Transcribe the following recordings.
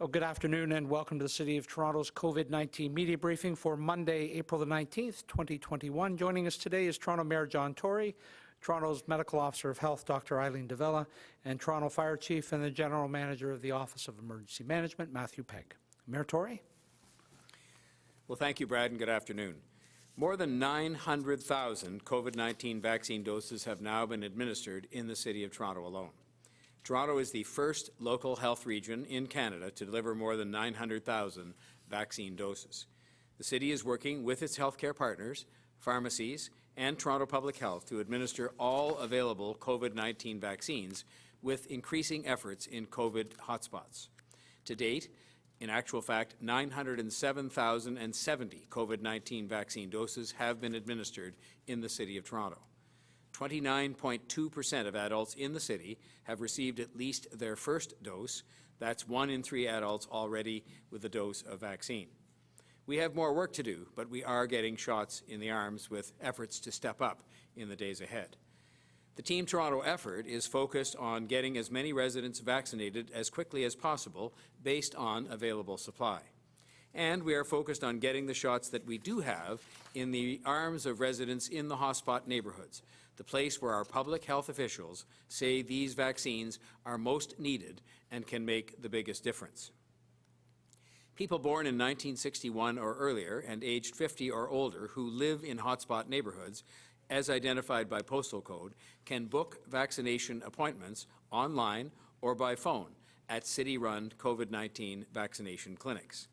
Well, good afternoon and welcome to the City of Toronto's COVID-19 media briefing for Monday, April the 19th, 2021. Joining us today is Toronto Mayor John Tory, Toronto's Medical Officer of Health, Dr. Eileen, and Toronto Fire Chief and the General Manager of the Office of Emergency Management, Matthew Pegg. Mayor Tory? Well, thank you, Brad, and good afternoon. More than 900,000 COVID-19 vaccine doses have now been administered in the City of Toronto alone. Toronto is the first local health region in Canada to deliver more than 900,000 vaccine doses. The City is working with its healthcare partners, pharmacies, and Toronto Public Health to administer all available COVID-19 vaccines with increasing efforts in COVID hotspots. To date, in actual fact, 907,070 COVID-19 vaccine doses have been administered in the City of Toronto. 29.2% of adults in the city have received at least their first dose. That's 1 in 3 adults already with a dose of vaccine. We have more work to do, but we are getting shots in the arms with efforts to step up in the days ahead. The Team Toronto effort is focused on getting as many residents vaccinated as quickly as possible based on available supply. And we are focused on getting the shots that we do have in the arms of residents in the hotspot neighbourhoods, the place where our public health officials say these vaccines are most needed and can make the biggest difference. People born in 1961 or earlier and aged 50 or older who live in hotspot neighbourhoods, as identified by postal code, can book vaccination appointments online or by phone at city-run COVID-19 vaccination clinics.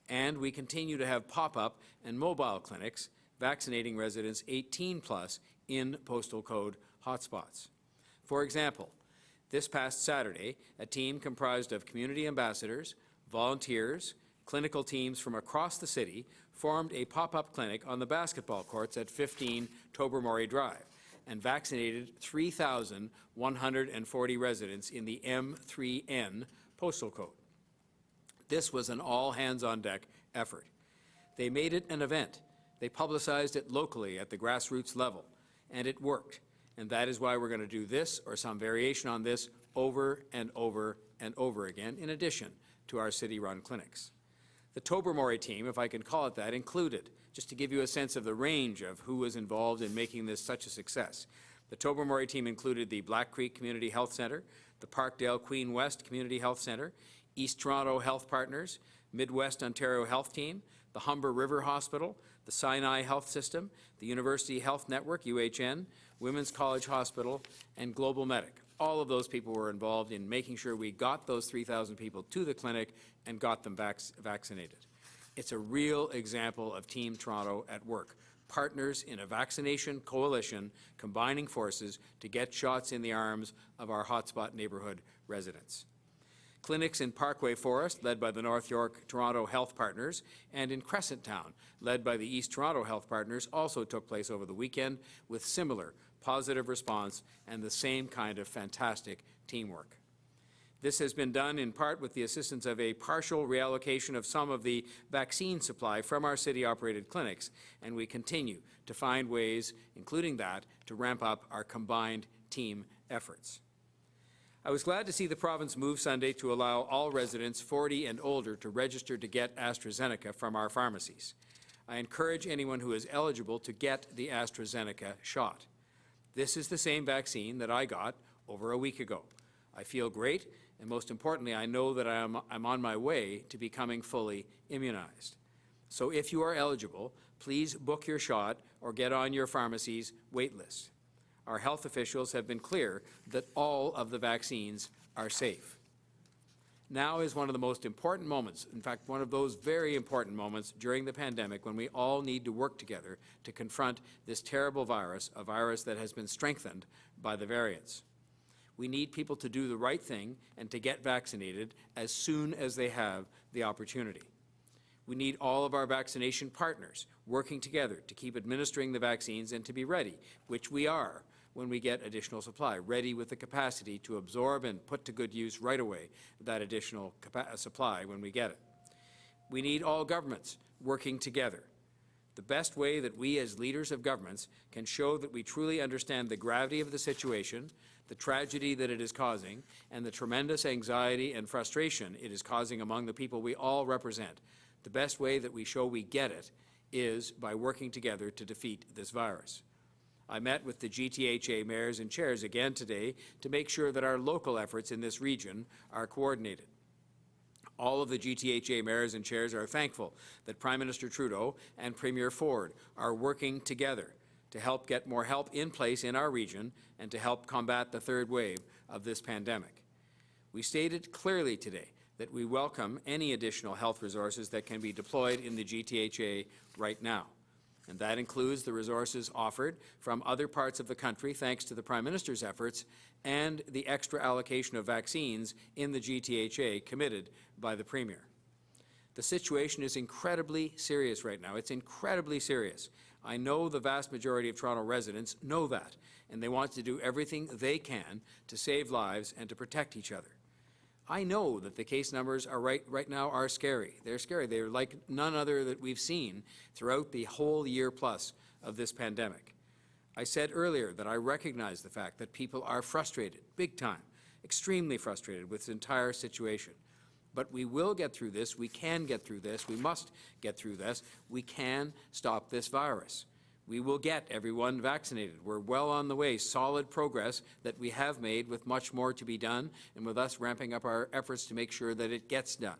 And we continue to have pop-up and mobile clinics vaccinating residents 18 plus in postal code hotspots. For example, this past Saturday, a team comprised of community ambassadors, volunteers, clinical teams from across the city formed a pop-up clinic on the basketball courts at 15 Tobermory Drive and vaccinated 3,140 residents in the M3N postal code. This was an all-hands-on-deck effort. They made it an event. They publicized it locally at the grassroots level, and it worked. And that is why we're going to do this or some variation on this over and over and over again, in addition to our city-run clinics. The Tobermory team, if I can call it that, included, just to give you a sense of the range of who was involved in making this such a success. The Tobermory team included the Black Creek Community Health Centre, the Parkdale Queen West Community Health Centre, East Toronto Health Partners, Midwest Ontario Health Team, the Humber River Hospital, the Sinai Health System, the University Health Network, UHN, Women's College Hospital, and Global Medic. All of those people were involved in making sure we got those 3,000 people to the clinic and got them vaccinated. It's a real example of Team Toronto at work. Partners in a vaccination coalition combining forces to get shots in the arms of our hotspot neighbourhood residents. Clinics in Parkway Forest, led by the North York Toronto Health Partners, and in Crescent Town, led by the East Toronto Health Partners, also took place over the weekend with similar positive response and the same kind of fantastic teamwork. This has been done in part with the assistance of a partial reallocation of some of the vaccine supply from our city-operated clinics, and we continue to find ways, including that, to ramp up our combined team efforts. I was glad to see the province move Sunday to allow all residents 40 and older to register to get AstraZeneca from our pharmacies. I encourage anyone who is eligible to get the AstraZeneca shot. This is the same vaccine that I got over a week ago. I feel great, and most importantly, I know that I'm on my way to becoming fully immunized. So if you are eligible, please book your shot or get on your pharmacy's wait list. Our health officials have been clear that all of the vaccines are safe. Now is one of the most important moments, in fact, one of those very important moments during the pandemic when we all need to work together to confront this terrible virus, a virus that has been strengthened by the variants. We need people to do the right thing and to get vaccinated as soon as they have the opportunity. We need all of our vaccination partners working together to keep administering the vaccines and to be ready, which we are, when we get additional supply, ready with the capacity to absorb and put to good use right away that additional supply when we get it. We need all governments working together. The best way that we as leaders of governments can show that we truly understand the gravity of the situation, the tragedy that it is causing, and the tremendous anxiety and frustration it is causing among the people we all represent, the best way that we show we get it is by working together to defeat this virus. I met with the GTHA mayors and chairs again today to make sure that our local efforts in this region are coordinated. All of the GTHA mayors and chairs are thankful that Prime Minister Trudeau and Premier Ford are working together to help get more help in place in our region and to help combat the third wave of this pandemic. We stated clearly today that we welcome any additional health resources that can be deployed in the GTHA right now. And that includes the resources offered from other parts of the country thanks to the Prime Minister's efforts and the extra allocation of vaccines in the GTHA committed by the Premier. The situation is incredibly serious right now. It's incredibly serious. I know the vast majority of Toronto residents know that, and they want to do everything they can to save lives and to protect each other. I know that the case numbers are right now are scary. They're scary. They're like none other that we've seen throughout the whole year plus of this pandemic. I said earlier that I recognize the fact that people are frustrated, big time, extremely frustrated with this entire situation. But we will get through this. We can get through this. We must get through this. We can stop this virus. We will get everyone vaccinated. We're well on the way. Solid progress that we have made with much more to be done and with us ramping up our efforts to make sure that it gets done.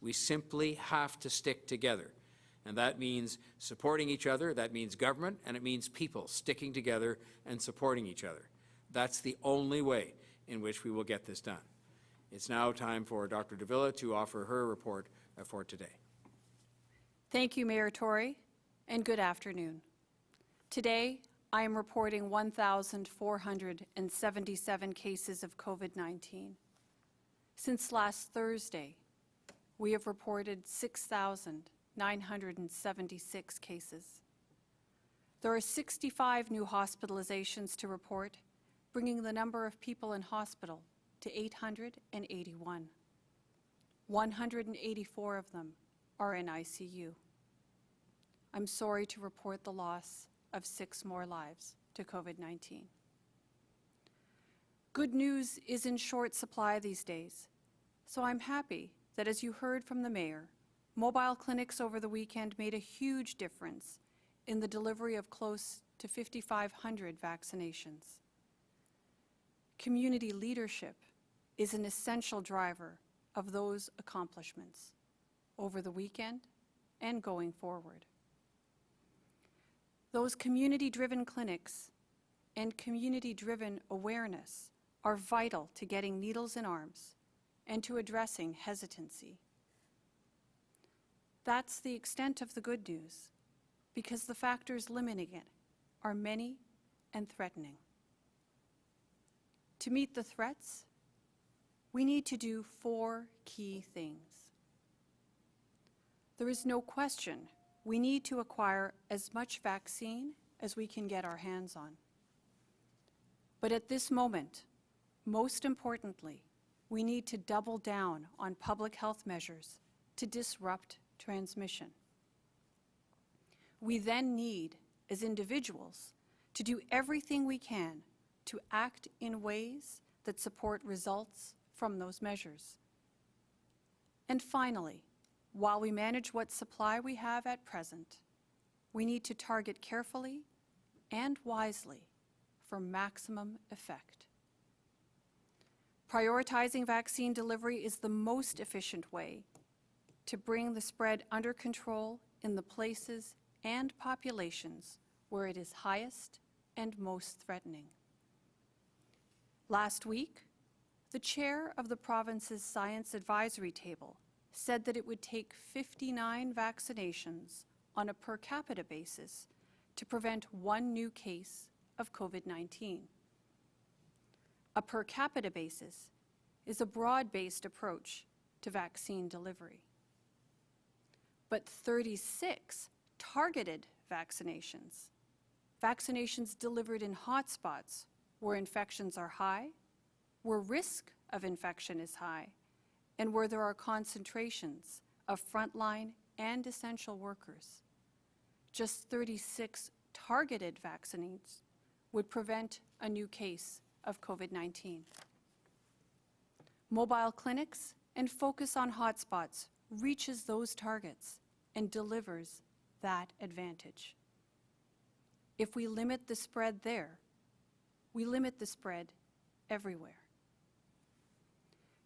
We simply have to stick together. And that means supporting each other, that means government, and it means people sticking together and supporting each other. That's the only way in which we will get this done. It's now time for Dr. Davila to offer her report for today. Thank you, Mayor Tory, and good afternoon. Today, I am reporting 1,477 cases of COVID-19. Since last Thursday, we have reported 6,976 cases. There are 65 new hospitalizations to report, bringing the number of people in hospital to 881. 184 of them are in ICU. I'm sorry to report the loss of 6 more lives to COVID-19. Good news is in short supply these days, so I'm happy that, as you heard from the Mayor, mobile clinics over the weekend made a huge difference in the delivery of close to 5,500 vaccinations. Community leadership is an essential driver of those accomplishments over the weekend and going forward. Those community-driven clinics and community-driven awareness are vital to getting needles in arms and to addressing hesitancy. That's the extent of the good news, because the factors limiting it are many and threatening. To meet the threats, we need to do 4 key things. There is no question we need to acquire as much vaccine as we can get our hands on. But at this moment, most importantly, we need to double down on public health measures to disrupt transmission. We then need, as individuals, to do everything we can to act in ways that support results from those measures. And finally, while we manage what supply we have at present, we need to target carefully and wisely for maximum effect. Prioritizing vaccine delivery is the most efficient way to bring the spread under control in the places and populations where it is highest and most threatening. Last week, the chair of the province's Science Advisory Table said that it would take 59 vaccinations on a per capita basis to prevent 1 new case of COVID-19. A per capita basis is a broad-based approach to vaccine delivery. But 36 targeted vaccinations, vaccinations delivered in hotspots where infections are high, where risk of infection is high, and where there are concentrations of frontline and essential workers. just 36 targeted vaccines would prevent a new case of COVID-19. Mobile clinics and focus on hotspots reaches those targets and delivers that advantage. If we limit the spread there, we limit the spread everywhere.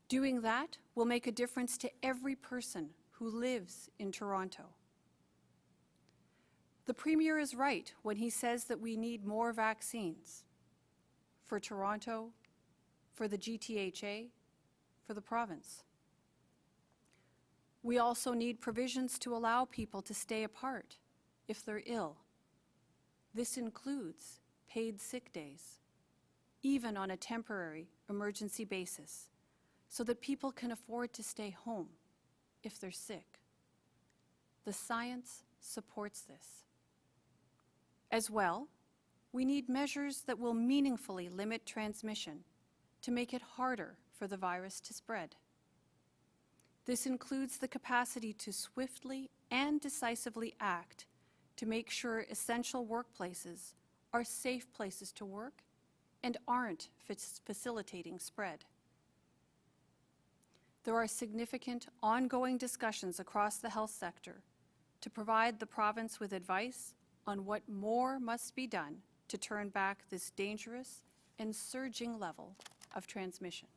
Doing that will make a difference to every person who lives in Toronto. The Premier is right when he says that we need more vaccines for Toronto, for the GTHA, for the province. We also need provisions to allow people to stay apart if they're ill. This includes paid sick days, even on a temporary emergency basis, so that people can afford to stay home if they're sick. The science supports this. As well, we need measures that will meaningfully limit transmission to make it harder for the virus to spread. This includes the capacity to swiftly and decisively act to make sure essential workplaces are safe places to work and aren't facilitating spread. There are significant ongoing discussions across the health sector to provide the province with advice on what more must be done to turn back this dangerous and surging level of transmission.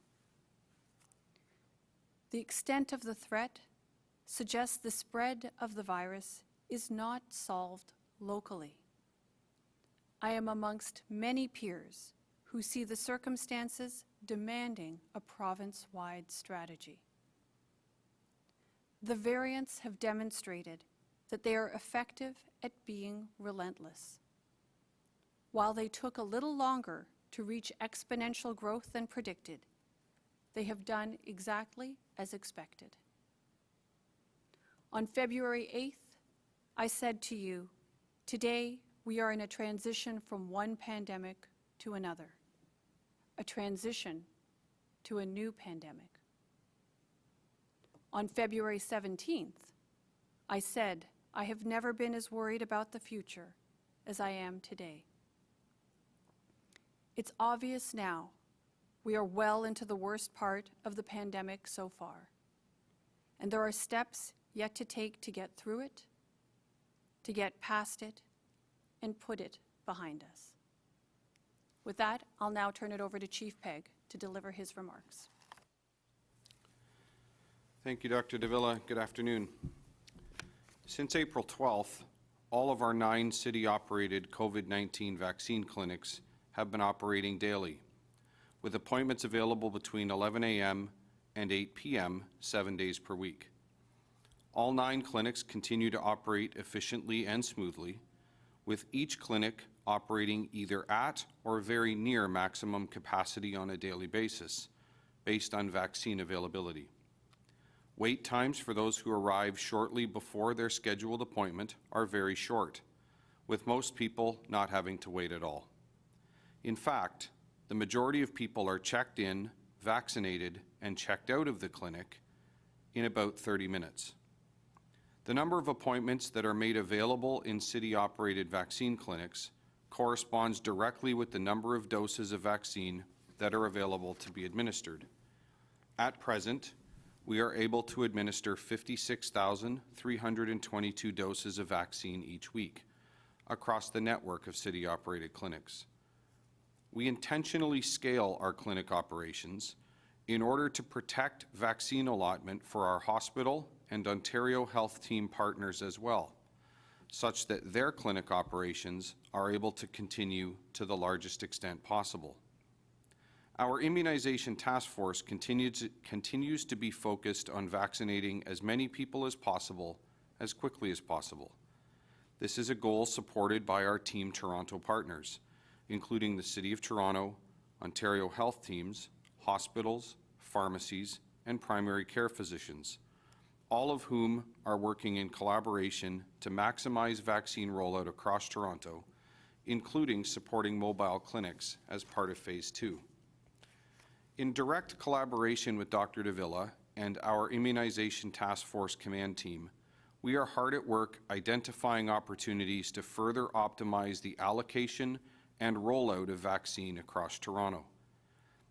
The extent of the threat suggests the spread of the virus is not solved locally. I am amongst many peers who see the circumstances demanding a province-wide strategy. The variants have demonstrated that they are effective at being relentless. While they took a little longer to reach exponential growth than predicted, they have done exactly as expected. On February 8th, I said to you, today we are in a transition from one pandemic to another, a transition to a new pandemic. On February 17th, I said, I have never been as worried about the future as I am today. It's obvious now we are well into the worst part of the pandemic so far, and there are steps yet to take to get through it, to get past it, and put it behind us. With that, I'll now turn it over to Chief Pegg to deliver his remarks. Thank you, Dr. Davila. Good afternoon. Since April 12th, all of our 9 city-operated COVID-19 vaccine clinics have been operating daily, with appointments available between 11 a.m. and 8 p.m. 7 days per week. All 9 clinics continue to operate efficiently and smoothly, with each clinic operating either at or very near maximum capacity on a daily basis, based on vaccine availability. Wait times for those who arrive shortly before their scheduled appointment are very short, with most people not having to wait at all. In fact, the majority of people are checked in, vaccinated, and checked out of the clinic in about 30 minutes. The number of appointments that are made available in city-operated vaccine clinics corresponds directly with the number of doses of vaccine that are available to be administered. At present, we are able to administer 56,322 doses of vaccine each week across the network of city-operated clinics. We intentionally scale our clinic operations in order to protect vaccine allotment for our hospital and Ontario Health Team partners as well, such that their clinic operations are able to continue to the largest extent possible. Our immunization task force continues to be focused on vaccinating as many people as possible, as quickly as possible. This is a goal supported by our Team Toronto partners, including the City of Toronto, Ontario Health Teams, hospitals, pharmacies, and primary care physicians, all of whom are working in collaboration to maximize vaccine rollout across Toronto, including supporting mobile clinics as part of Phase 2. In direct collaboration with Dr. Davila and our Immunization Task Force Command Team, we are hard at work identifying opportunities to further optimize the allocation and rollout of vaccine across Toronto.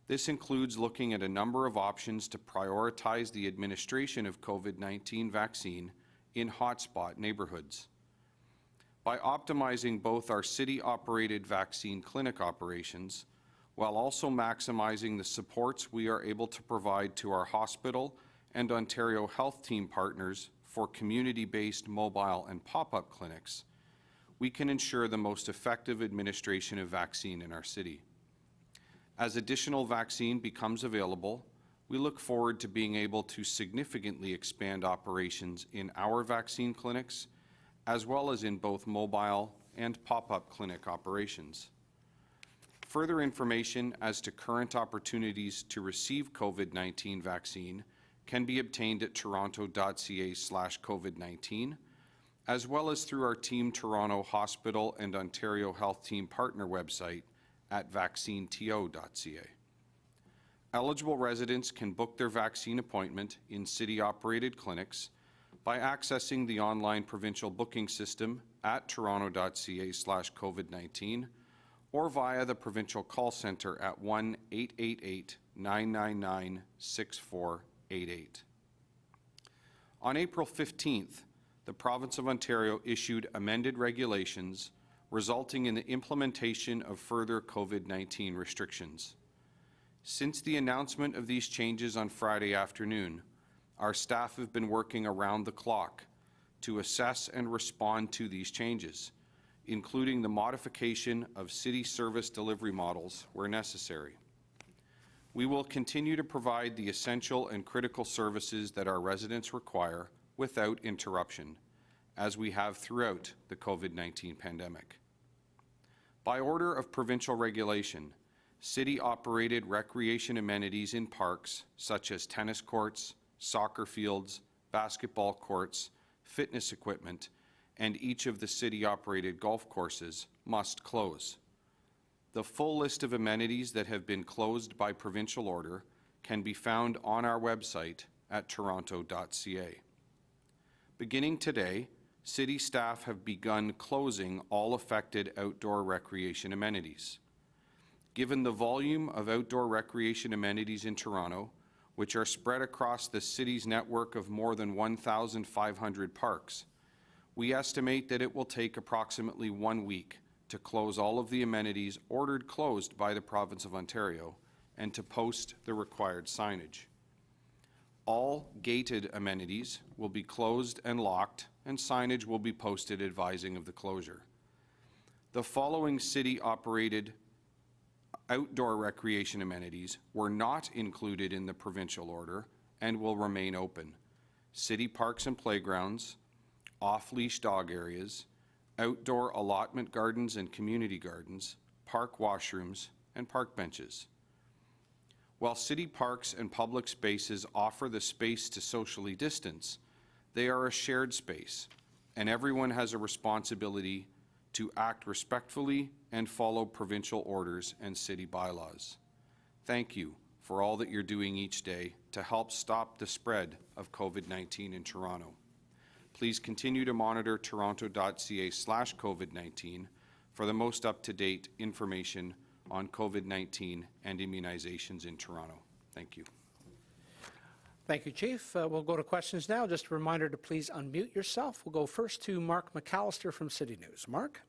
This includes looking at a number of options to prioritize the administration of COVID-19 vaccine in hotspot neighborhoods. By optimizing both our city-operated vaccine clinic operations, while also maximizing the supports we are able to provide to our hospital and Ontario Health Team partners for community-based mobile and pop-up clinics, we can ensure the most effective administration of vaccine in our city. As additional vaccine becomes available, we look forward to being able to significantly expand operations in our vaccine clinics, as well as in both mobile and pop-up clinic operations. Further information as to current opportunities to receive COVID-19 vaccine can be obtained at toronto.ca/COVID-19, as well as through our Team Toronto Hospital and Ontario Health Team partner website at vaccineto.ca. Eligible residents can book their vaccine appointment in city-operated clinics by accessing the online provincial booking system at toronto.ca/COVID-19 or via the provincial call centre at 1-888-999-6488. On April 15th, the Province of Ontario issued amended regulations resulting in the implementation of further COVID-19 restrictions. Since the announcement of these changes on Friday afternoon, our staff have been working around the clock to assess and respond to these changes, including the modification of city service delivery models where necessary. We will continue to provide the essential and critical services that our residents require without interruption, as we have throughout the COVID-19 pandemic. By order of provincial regulation, city-operated recreation amenities in parks such as tennis courts, soccer fields, basketball courts, fitness equipment, and each of the city-operated golf courses must close. The full list of amenities that have been closed by provincial order can be found on our website at toronto.ca. Beginning today, city staff have begun closing all affected outdoor recreation amenities. Given the volume of outdoor recreation amenities in Toronto, which are spread across the city's network of more than 1,500 parks, we estimate that it will take approximately 1 week to close all of the amenities ordered closed by the Province of Ontario and to post the required signage. All gated amenities will be closed and locked, and signage will be posted advising of the closure. The following city-operated outdoor recreation amenities were not included in the provincial order and will remain open: city parks and playgrounds, off-leash dog areas, outdoor allotment gardens and community gardens, park washrooms, and park benches. While city parks and public spaces offer the space to socially distance, they are a shared space, and everyone has a responsibility to act respectfully and follow provincial orders and city bylaws. Thank you for all that you're doing each day to help stop the spread of COVID-19 in Toronto. Please continue to monitor toronto.ca/COVID-19 for the most up-to-date information on COVID-19 and immunizations in Toronto. Thank you. Thank you, Chief. We'll go to questions now. Just a reminder to please unmute yourself. We'll go first to Mark McAllister from City News. Mark?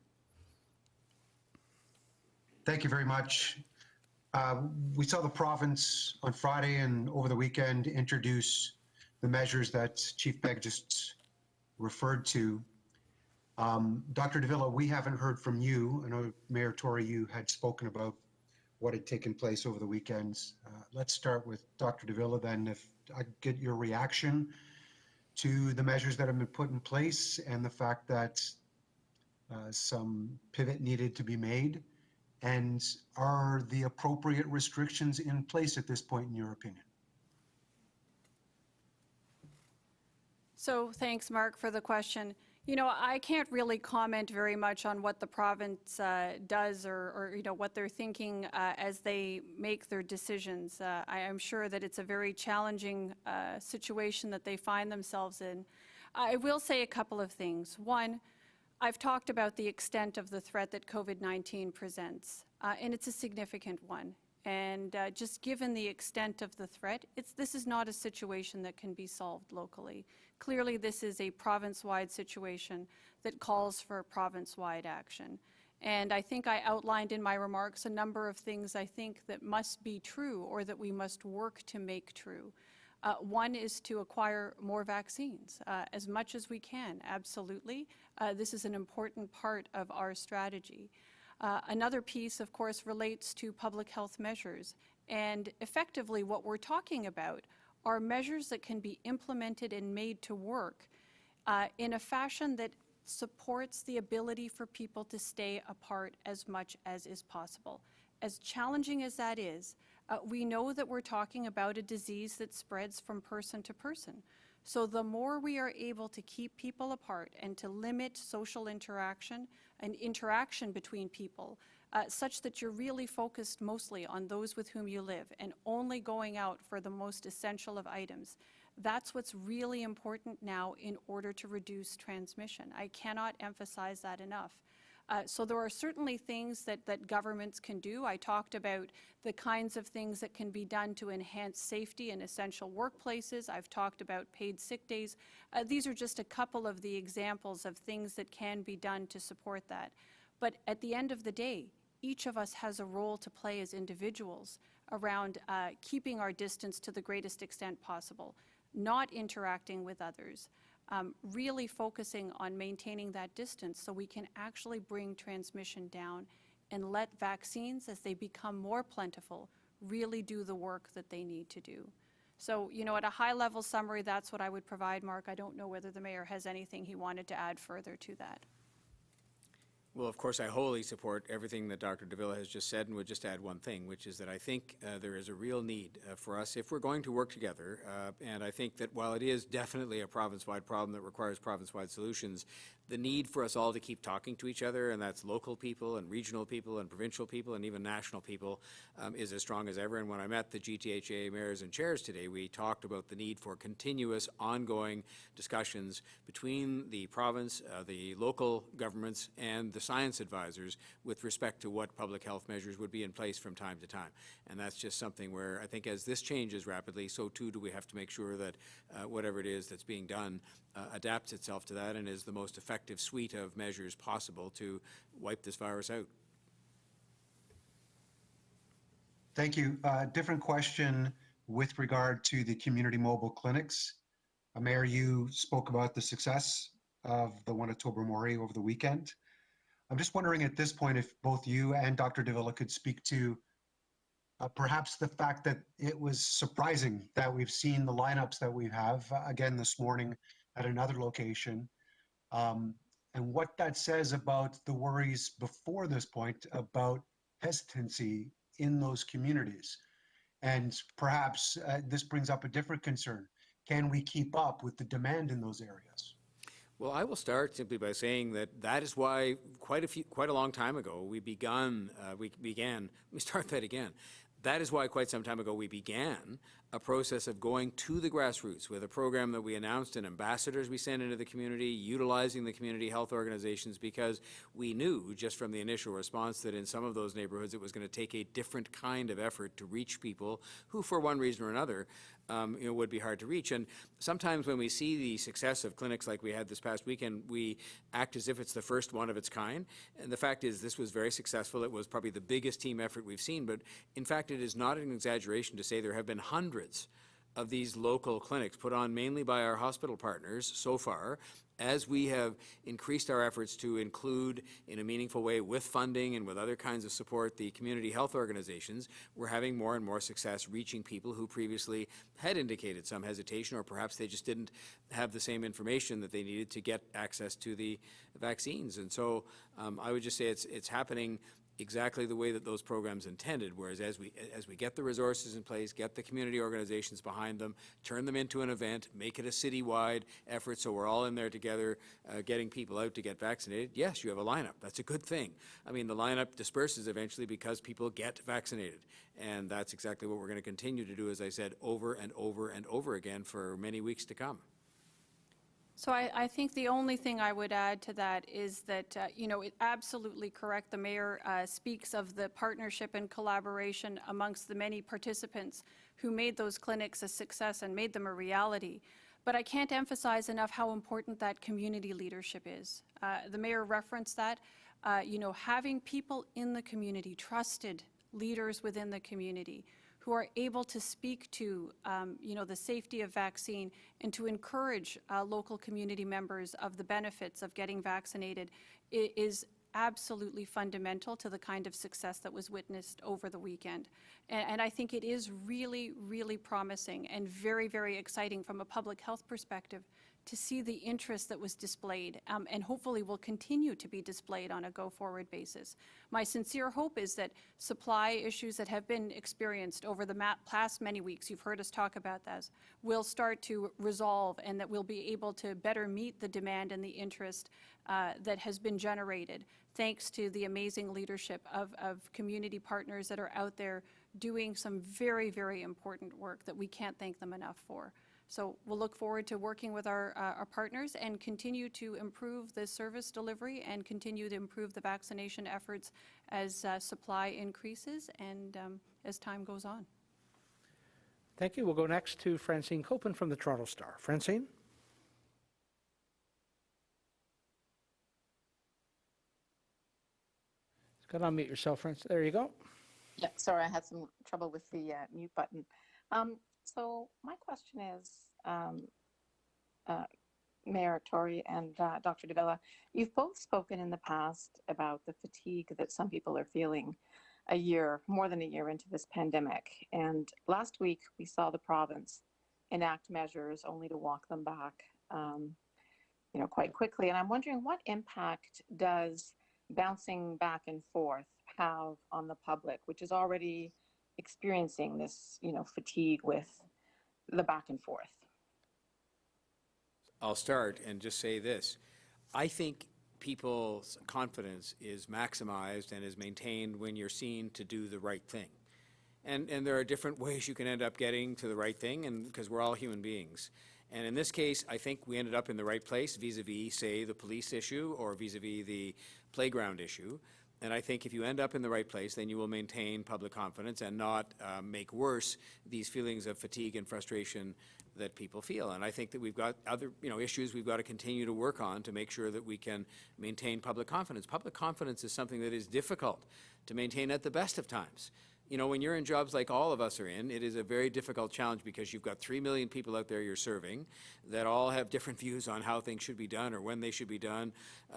Thank you very much. We saw the province on Friday and over the weekend introduce the measures that Chief Pegg just referred to. Dr. Davila, we haven't heard from you. I know Mayor Tory, you had spoken about what had taken place over the weekends. Let's start with Dr. Davila then, if I get your reaction to the measures that have been put in place and the fact that some pivot needed to be made. And are the appropriate restrictions in place at this point, in your opinion? So thanks, Mark, for the question. You know, I can't really comment very much on what the province does or you know, what they're thinking as they make their decisions. I am sure that it's a very challenging situation that they find themselves in. I will say a couple of things. One, I've talked about the extent of the threat that COVID-19 presents, and it's a significant one. And just given the extent of the threat, this is not a situation that can be solved locally. Clearly, this is a province-wide situation that calls for province-wide action. And I think I outlined in my remarks a number of things I think that must be true or that we must work to make true. One is to acquire more vaccines, as much as we can, absolutely. This is an important part of our strategy. Another piece, of course, relates to public health measures. And effectively, what we're talking about are measures that can be implemented and made to work in a fashion that supports the ability for people to stay apart as much as is possible. As challenging as that is, we know that we're talking about a disease that spreads from person to person. So the more we are able to keep people apart and to limit social interaction and interaction between people, such that you're really focused mostly on those with whom you live and only going out for the most essential of items, that's what's really important now in order to reduce transmission. I cannot emphasize that enough. So there are certainly things that governments can do. I talked about the kinds of things that can be done to enhance safety in essential workplaces. I've talked about paid sick days. These are just a couple of the examples of things that can be done to support that. But at the end of the day, each of us has a role to play as individuals around keeping our distance to the greatest extent possible, not interacting with others. Really focusing on maintaining that distance so we can actually bring transmission down and let vaccines, as they become more plentiful, really do the work that they need to do. So, you know, at a high-level summary, that's what I would provide, Mark. I don't know whether the mayor has anything he wanted to add further to that. Well, of course, I wholly support everything that Dr. Davila has just said, and would just add one thing, which is that I think there is a real need for us, if we're going to work together, and I think that while it is definitely a province-wide problem that requires province-wide solutions, the need for us all to keep talking to each other, and that's local people and regional people and provincial people and even national people, is as strong as ever. And when I met the GTHA mayors and chairs today, we talked about the need for continuous, ongoing discussions between the province, the local governments, and the science advisors with respect to what public health measures would be in place from time to time. And that's just something where I think as this changes rapidly, so too do we have to make sure that whatever it is that's being done adapts itself to that and is the most effective suite of measures possible to wipe this virus out. Thank you. Different question with regard to the community mobile clinics. Mayor, you spoke about the success of the one at Tobermory over the weekend. I'm just wondering at this point if both you and Dr. Davila could speak to perhaps the fact that it was surprising that we've seen the lineups that we have again this morning at another location, and what that says about the worries before this point about hesitancy in those communities. And perhaps this brings up a different concern. Can we keep up with the demand in those areas? Well, I will start simply by saying that is why quite a long time ago we began. That is why quite some time ago we began a process of going to the grassroots with a program that we announced and ambassadors we sent into the community, utilizing the community health organizations, because we knew just from the initial response that in some of those neighborhoods it was going to take a different kind of effort to reach people who, for one reason or another, would be hard to reach. And sometimes when we see the success of clinics like we had this past weekend, we act as if it's the first one of its kind. And the fact is this was very successful. It was probably the biggest team effort we've seen. But in fact, it is not an exaggeration to say there have been hundreds of these local clinics put on mainly by our hospital partners so far, as we have increased our efforts to include in a meaningful way with funding and with other kinds of support the community health organizations. We're having more and more success reaching people who previously had indicated some hesitation, or perhaps they just didn't have the same information that they needed to get access to the vaccines. And so I would just say it's happening exactly the way that those programs intended, whereas as we get the resources in place, get the community organizations behind them, turn them into an event, make it a citywide effort so we're all in there together getting people out to get vaccinated, yes, you have a lineup. That's a good thing. I mean, the lineup disperses eventually because people get vaccinated, and that's exactly what we're going to continue to do, as I said, over and over and over again for many weeks to come. So I think the only thing I would add to that is that, it's absolutely correct. The mayor speaks of the partnership and collaboration amongst the many participants who made those clinics a success and made them a reality. But I can't emphasize enough how important that community leadership is. The mayor referenced that, having people in the community, trusted leaders within the community, who are able to speak to, the safety of vaccine and to encourage local community members of the benefits of getting vaccinated is absolutely fundamental to the kind of success that was witnessed over the weekend. And I think it is really, really promising and very, very exciting from a public health perspective to see the interest that was displayed, and hopefully will continue to be displayed on a go-forward basis. My sincere hope is that supply issues that have been experienced over the past many weeks, you've heard us talk about that, will start to resolve, and that we'll be able to better meet the demand and the interest that has been generated, thanks to the amazing leadership of community partners that are out there doing some very, very important work that we can't thank them enough for. So we'll look forward to working with our partners and continue to improve the service delivery and continue to improve the vaccination efforts as supply increases and as time goes on. Thank you. We'll go next to Francine Copen from the Toronto Star. Francine? Got to unmute yourself, Francine. There you go. Yeah, sorry, I had some trouble with the mute button. So my question is, Mayor Tory and Dr. DeVilla, you've both spoken in the past about the fatigue that some people are feeling more than a year into this pandemic. And last week we saw the province enact measures only to walk them back, quite quickly. And I'm wondering, what impact does bouncing back and forth have on the public, which is already experiencing this, fatigue with the back and forth? I'll start and just say this. I think people's confidence is maximized and is maintained when you're seen to do the right thing. And there are different ways you can end up getting to the right thing, and because we're all human beings. And in this case, I think we ended up in the right place vis-a-vis, say, the police issue or vis-a-vis the playground issue. And I think if you end up in the right place, then you will maintain public confidence and not make worse these feelings of fatigue and frustration that people feel. And I think that we've got other issues we've got to continue to work on to make sure that we can maintain public confidence. Public confidence is something that is difficult to maintain at the best of times. When you're in jobs like all of us are in, it is a very difficult challenge because you've got 3 million people out there you're serving that all have different views on how things should be done or when they should be done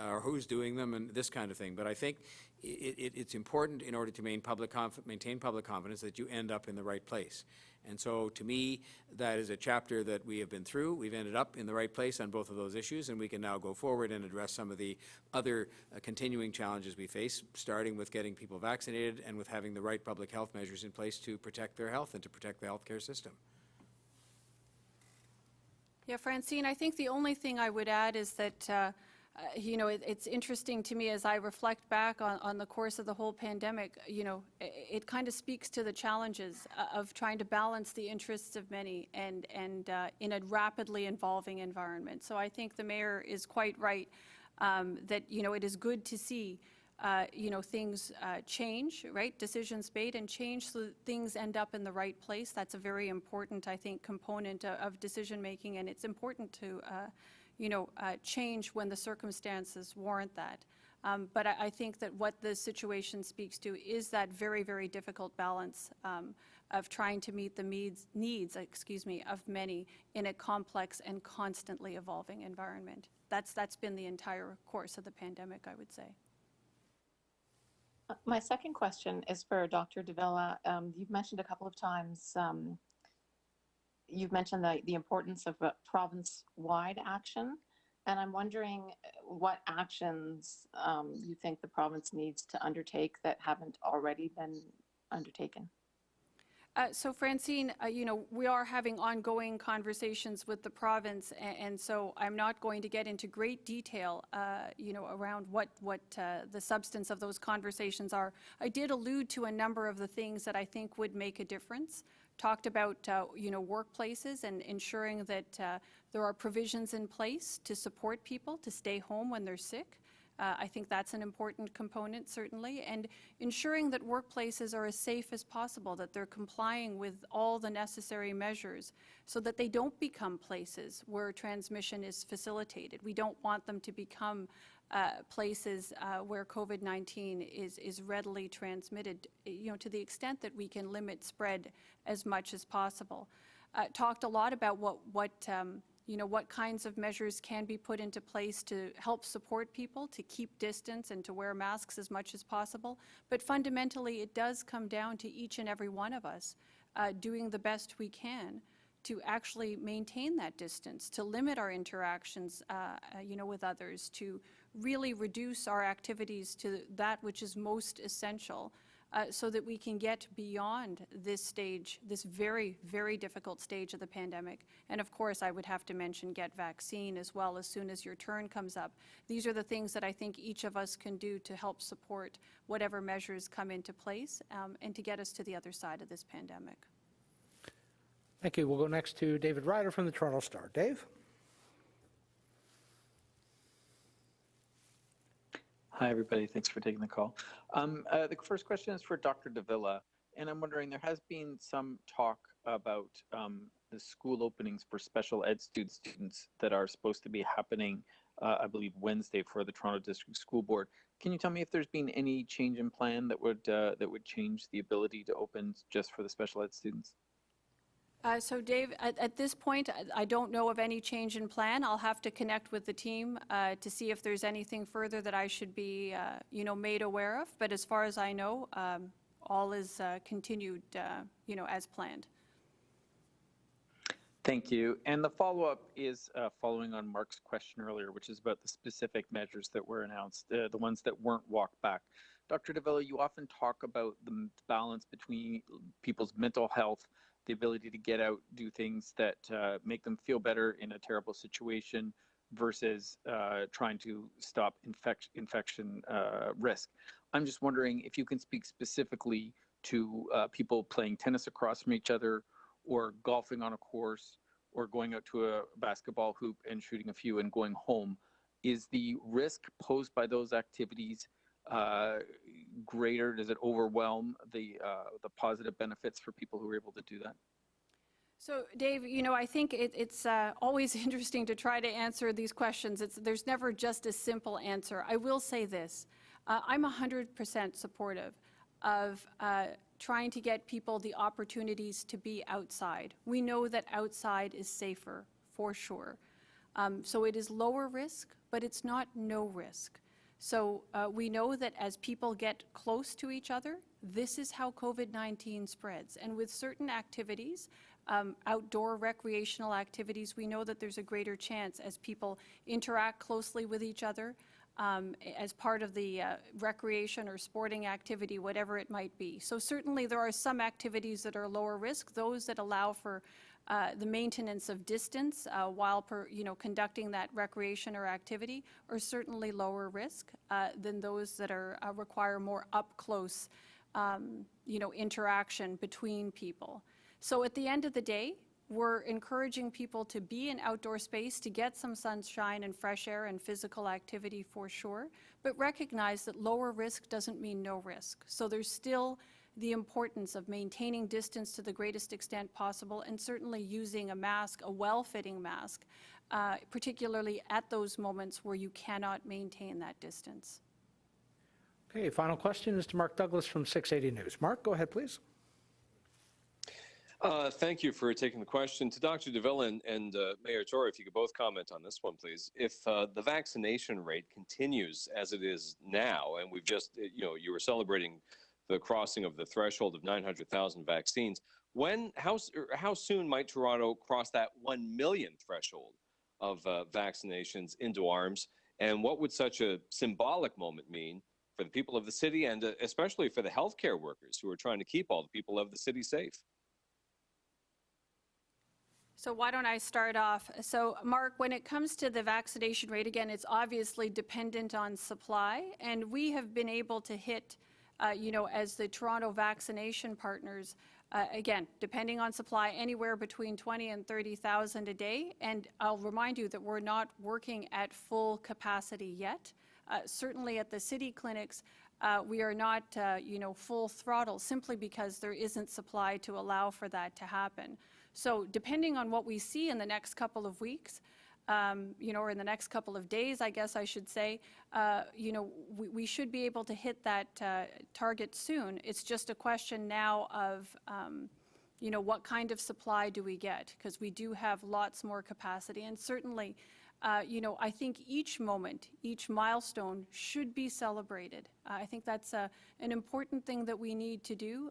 or who's doing them and this kind of thing. But I think it's important in order to maintain public confidence that you end up in the right place. And so to me, that is a chapter that we have been through. We've ended up in the right place on both of those issues, and we can now go forward and address some of the other continuing challenges we face, starting with getting people vaccinated and with having the right public health measures in place to protect their health and to protect the healthcare system. Yeah, Francine, I think the only thing I would add is that it's interesting to me as I reflect back on the course of the whole pandemic, it kind of speaks to the challenges of trying to balance the interests of many and in a rapidly evolving environment. So I think the mayor is quite right that, it is good to see, things change, right? Decisions made and change so that things end up in the right place. That's a very important, I think, component of decision making, and it's important to change when the circumstances warrant that. But I think that what the situation speaks to is that very, very difficult balance of trying to meet the needs of many in a complex and constantly evolving environment. That's been the entire course of the pandemic, I would say. My second question is for Dr. DeVilla. You've mentioned a couple of times you've mentioned the importance of province-wide action, and I'm wondering what actions you think the province needs to undertake that haven't already been undertaken. So Francine, we are having ongoing conversations with the province, and so I'm not going to get into great detail, around what the substance of those conversations are. I did allude to a number of the things that I think would make a difference. Talked about, workplaces and ensuring that there are provisions in place to support people to stay home when they're sick. I think that's an important component, certainly, and ensuring that workplaces are as safe as possible, that they're complying with all the necessary measures so that they don't become places where transmission is facilitated. We don't want them to become places where COVID-19 is readily transmitted, to the extent that we can limit spread as much as possible. Talked a lot about what kinds of measures can be put into place to help support people, to keep distance and to wear masks as much as possible. But fundamentally, it does come down to each and every one of us doing the best we can to actually maintain that distance, to limit our interactions, with others, to really reduce our activities to that which is most essential, so that we can get beyond this stage, this very, very difficult stage of the pandemic. And of course, I would have to mention get vaccine as well as soon as your turn comes up. These are the things that I think each of us can do to help support whatever measures come into place, and to get us to the other side of this pandemic. Thank you. We'll go next to David Ryder from the Toronto Star. Dave? Hi, everybody. Thanks for taking the call. The first question is for Dr. Davila, and I'm wondering, there has been some talk about the school openings for special ed students that are supposed to be happening, I believe, Wednesday for the Toronto District School Board. Can you tell me if there's been any change in plan that would change the ability to open just for the special ed students? So Dave, at this point, I don't know of any change in plan. I'll have to connect with the team to see if there's anything further that I should be, made aware of. But as far as I know, all is continued, as planned. Thank you. And the follow-up is following on Mark's question earlier, which is about the specific measures that were announced, the ones that weren't walked back. Dr. Davila, you often talk about the balance between people's mental health, the ability to get out, do things that make them feel better in a terrible situation versus trying to stop infection risk. I'm just wondering if you can speak specifically to people playing tennis across from each other, or golfing on a course, or going out to a basketball hoop and shooting a few and going home. Is the risk posed by those activities greater? Does it overwhelm the positive benefits for people who are able to do that? So, Dave, I think it's always interesting to try to answer these questions. There's never just a simple answer. I will say this. I'm 100% supportive of trying to get people the opportunities to be outside. We know that outside is safer, for sure. So it is lower risk, but it's not no risk. So we know that as people get close to each other, this is how COVID-19 spreads. And with certain activities, outdoor recreational activities, we know that there's a greater chance as people interact closely with each other as part of the recreation or sporting activity, whatever it might be. So certainly there are some activities that are lower risk, those that allow for the maintenance of distance while conducting that recreation or activity are certainly lower risk than those that are require more up-close interaction between people. So at the end of the day, we're encouraging people to be in outdoor space, to get some sunshine and fresh air and physical activity for sure, but recognize that lower risk doesn't mean no risk. So there's still the importance of maintaining distance to the greatest extent possible, and certainly using a mask, a well-fitting mask, particularly at those moments where you cannot maintain that distance. Okay, final question is to Mark Douglas from 680 News. Mark, go ahead, please. Thank you for taking the question. To Dr. Davila and Mayor Tory, if you could both comment on this one, please. If the vaccination rate continues as it is now, and we've just, you were celebrating the crossing of the threshold of 900,000 vaccines, how soon might Toronto cross that 1 million threshold of vaccinations into arms? And what would such a symbolic moment mean for the people of the city, and especially for the healthcare workers who are trying to keep all the people of the city safe? So why don't I start off? So Mark, when it comes to the vaccination rate, again, it's obviously dependent on supply, and we have been able to hit, as the Toronto vaccination partners, again, depending on supply, anywhere between 20 and 30,000 a day. And I'll remind you that we're not working at full capacity yet. Certainly at the city clinics, we are not, full throttle simply because there isn't supply to allow for that to happen. So depending on what we see in the next couple of weeks, or in the next couple of days, I guess I should say, we should be able to hit that target soon. It's just a question now of, what kind of supply do we get? Because we do have lots more capacity. And certainly, I think each moment, each milestone should be celebrated. I think that's an important thing that we need to do.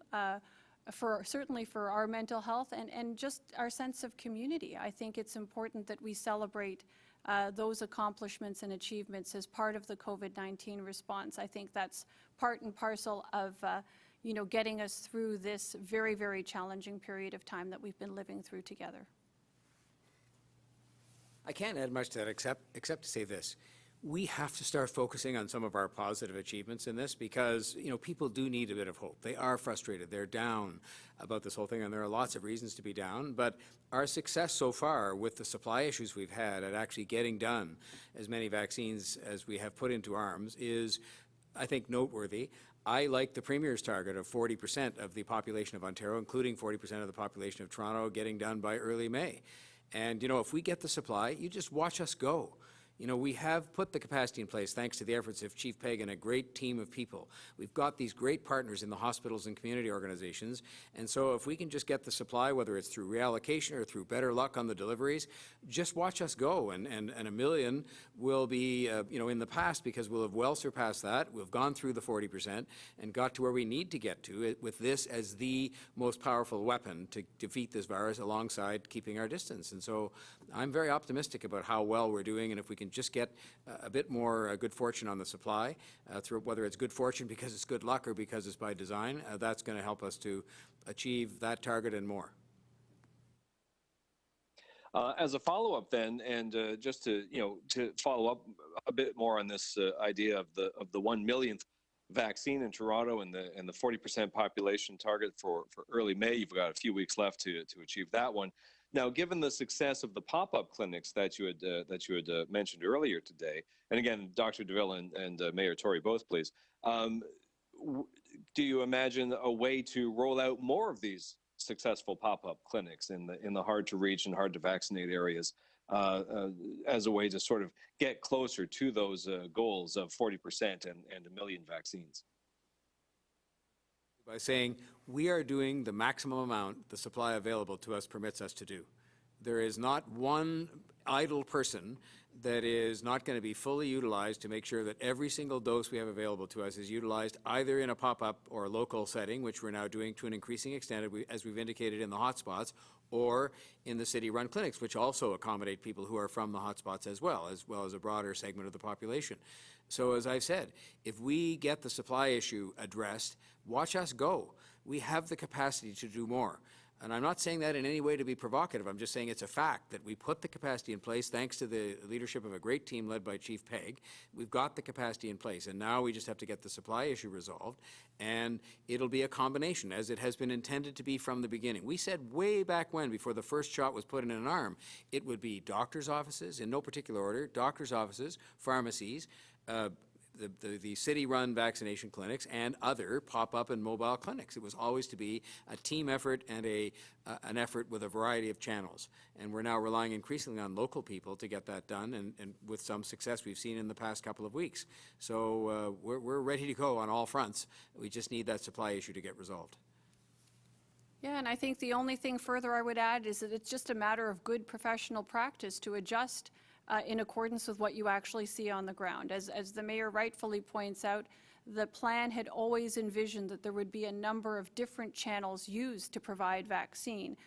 Certainly for our mental health and just our sense of community. I think it's important that we celebrate those accomplishments and achievements as part of the COVID-19 response. I think that's part and parcel of, getting us through this very, very challenging period of time that we've been living through together. I can't add much to that except to say this. We have to start focusing on some of our positive achievements in this because, people do need a bit of hope. They are frustrated. They're down about this whole thing, and there are lots of reasons to be down. But our success so far with the supply issues we've had at actually getting done as many vaccines as we have put into arms is, I think, noteworthy. I like the Premier's target of 40% of the population of Ontario, including 40% of the population of Toronto, getting done by early May. And, if we get the supply, you just watch us go. We have put the capacity in place thanks to the efforts of Chief Pegg and a great team of people. We've got these great partners in the hospitals and community organizations, and so if we can just get the supply, whether it's through reallocation or through better luck on the deliveries, just watch us go, and a million will be, in the past because we'll have well surpassed that. We've gone through the 40% and got to where we need to get to with this as the most powerful weapon to defeat this virus alongside keeping our distance. And so I'm very optimistic about how well we're doing, and if we can just get a bit more good fortune on the supply, through whether it's good fortune because it's good luck or because it's by design, that's going to help us to achieve that target and more. As a follow-up then, and just to follow up a bit more on this idea of the 1 millionth vaccine in Toronto and the 40% population target for early May, you've got a few weeks left to achieve that one. Now, given the success of the pop-up clinics that you had mentioned earlier today, and again, Dr. DeVille and Mayor Tory, both please, do you imagine a way to roll out more of these successful pop-up clinics in the hard-to-reach and hard-to-vaccinate areas as a way to sort of get closer to those goals of 40% and 1 million vaccines? By saying we are doing the maximum amount the supply available to us permits us to do. There is not one idle person that is not going to be fully utilized to make sure that every single dose we have available to us is utilized either in a pop-up or a local setting, which we're now doing to an increasing extent, as we've indicated in the hotspots, or in the city-run clinics, which also accommodate people who are from the hotspots as well as a broader segment of the population. So as I've said, if we get the supply issue addressed, watch us go. We have the capacity to do more. And I'm not saying that in any way to be provocative. I'm just saying it's a fact that we put the capacity in place thanks to the leadership of a great team led by Chief Pegg. We've got the capacity in place, and now we just have to get the supply issue resolved. And it'll be a combination, as it has been intended to be from the beginning. We said way back when, before the first shot was put in an arm, it would be doctors' offices, in no particular order, doctors' offices, pharmacies, the city-run vaccination clinics, and other pop-up and mobile clinics. It was always to be a team effort and an effort with a variety of channels. And we're now relying increasingly on local people to get that done, and with some success we've seen in the past couple of weeks. So we're ready to go on all fronts. We just need that supply issue to get resolved. Yeah, and I think the only thing further I would add is that it's just a matter of good professional practice to adjust in accordance with what you actually see on the ground. As the mayor rightfully points out, the plan had always envisioned that there would be a number of different channels used to provide vaccine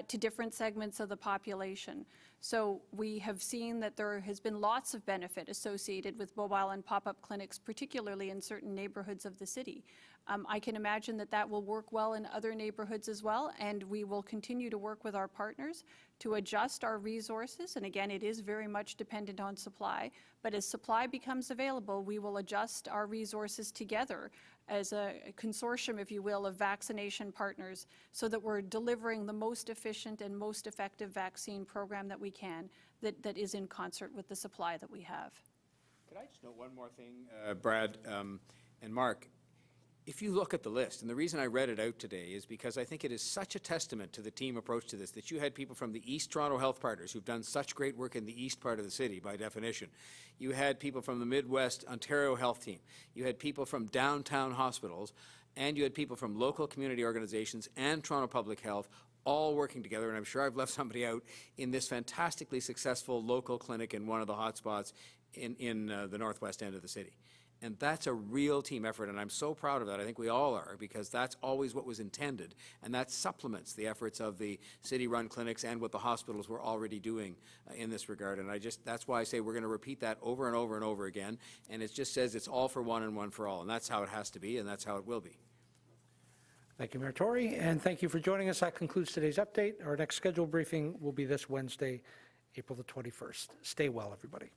to different segments of the population. So we have seen that there has been lots of benefit associated with mobile and pop-up clinics, particularly in certain neighborhoods of the city. I can imagine that that will work well in other neighborhoods as well, and we will continue to work with our partners to adjust our resources. And again, it is very much dependent on supply, but as supply becomes available, we will adjust our resources together as a consortium, if you will, of vaccination partners so that we're delivering the most efficient and most effective vaccine program that we can that is in concert with the supply that we have. Could I just note one more thing, Brad and Mark? If you look at the list, and the reason I read it out today is because I think it is such a testament to the team approach to this, that you had people from the East Toronto Health Partners who've done such great work in the east part of the city, by definition. You had people from the Midwest Ontario Health Team. You had people from downtown hospitals, and you had people from local community organizations and Toronto Public Health, all working together, and I'm sure I've left somebody out, in this fantastically successful local clinic in one of the hotspots in the northwest end of the city. And that's a real team effort, and I'm so proud of that. I think we all are, because that's always what was intended, and that supplements the efforts of the city-run clinics and what the hospitals were already doing in this regard. And that's why I say we're going to repeat that over and over and over again, and it just says it's all for one and one for all, and that's how it has to be, and that's how it will be. Thank you, Mayor Tory, and thank you for joining us. That concludes today's update. Our next scheduled briefing will be this Wednesday, April the 21st. Stay well, everybody.